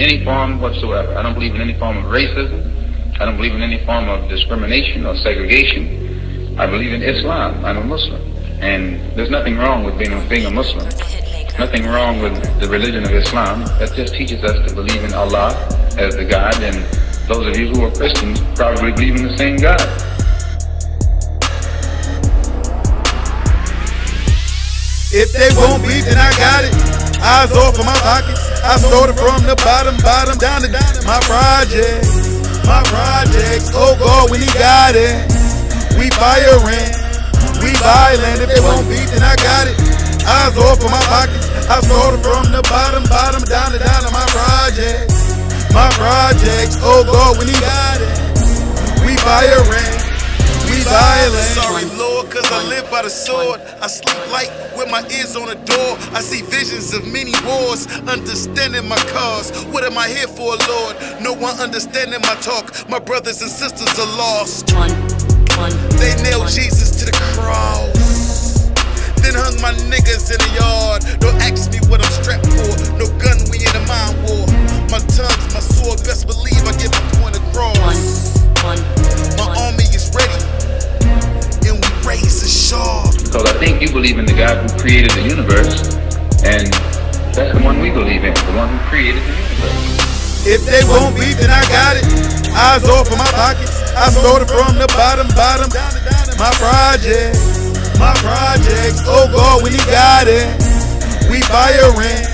any form whatsoever. I don't believe in any form of racism. I don't believe in any form of discrimination or segregation. I believe in Islam. I'm a Muslim. And there's nothing wrong with being a Muslim. Nothing wrong with the religion of Islam. That just teaches us to believe in Allah as the God, and those of you who are Christians probably believe in the same God. If they won't beef, then I got it. Eyes off of my pockets. I started from the bottom down to my projects. My projects. Oh God, when he got it. We firing. We violent. If they won't beef, then I got it. Eyes off of my pockets. I started from the bottom down to my projects. My projects. Oh God, when he got it. We firing. We violent. Sorry, Lord, cause I live by the sword. I sleep light with my ears on the door. I see visions of many wars, understanding my cause. What am I here for, Lord? No one understanding my talk. My brothers and sisters are lost. They nailed Jesus to the cross, then hung my niggas in the yard. Don't ask me what I'm strapped for. No gun, we in a mind war. My tongue's my sword, best believe I get my point across. My army is ready, and we raise a shark. Because I think you believe in the God who created the universe, and that's the one we believe in, the one who created the universe. If they won't beef, then I got it. Eyes off of my pockets. I started from the bottom down to my projects. My projects. Oh God, when he got it. We firing.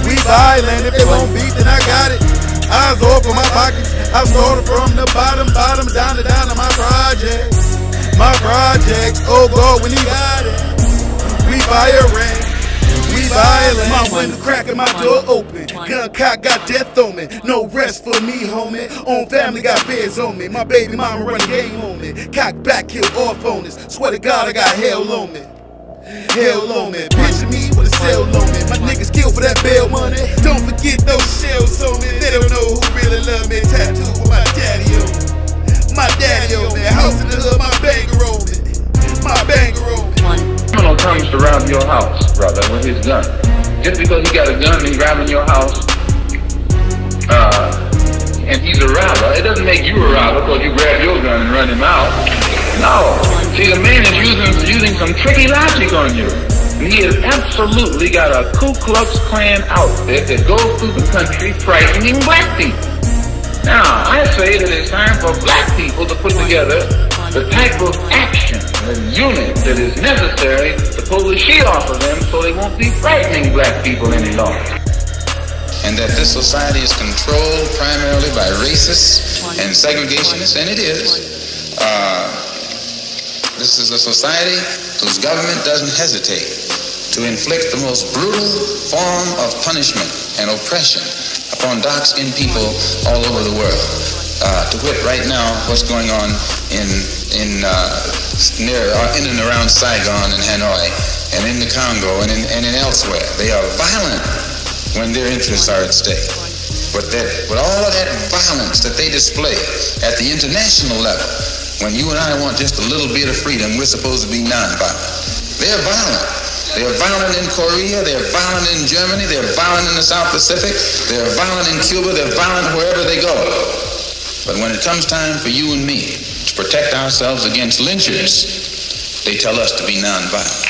We violent. If they won't beef, then I got it. Eyes off of my pockets. I started from the bottom down to my projects. My projects. Oh God, when he got it. We firing. We violent. My window crack and my door open. Gun cock got death on me. No rest for me, homie. Own family got bears on me. My baby mama run a game on me. Cock back, kill off on us. Swear to God, I got hell on me. Hell on me. Picture me with a cell on me. My niggas kill for that bail money. Don't forget those shells on me. They don't know who really love me. Tattoo with my daddy on me. My daddy on me. House in the hood, my banger on me. My banger on me. Criminal comes to rob your house, brother, with his gun. Just because he got a gun and he's robbing your house, and he's a robber, it doesn't make you a robber because you grab your gun and run him out. No. See, the man is using some tricky logic on you. And he has absolutely got a Ku Klux Klan outfit that goes through the country frightening black people. Now, I say that it's time for black people to put together the type of action and unit that is necessary to pull the sheet off of them so they won't be frightening black people any longer. And that this society is controlled primarily by racists and segregationists, and it is. This is a society whose government doesn't hesitate to inflict the most brutal form of punishment and oppression upon dark-skinned people all over the world. To wit, right now, what's going on in and around Saigon and Hanoi, and in the Congo and in elsewhere. They are violent when their interests are at stake. But all of that violence that they display at the international level, when you and I want just a little bit of freedom, we're supposed to be nonviolent. They're violent. They're violent in Korea, they're violent in Germany, they're violent in the South Pacific, they're violent in Cuba, they're violent wherever they go. But when it comes time for you and me to protect ourselves against lynchers, they tell us to be nonviolent.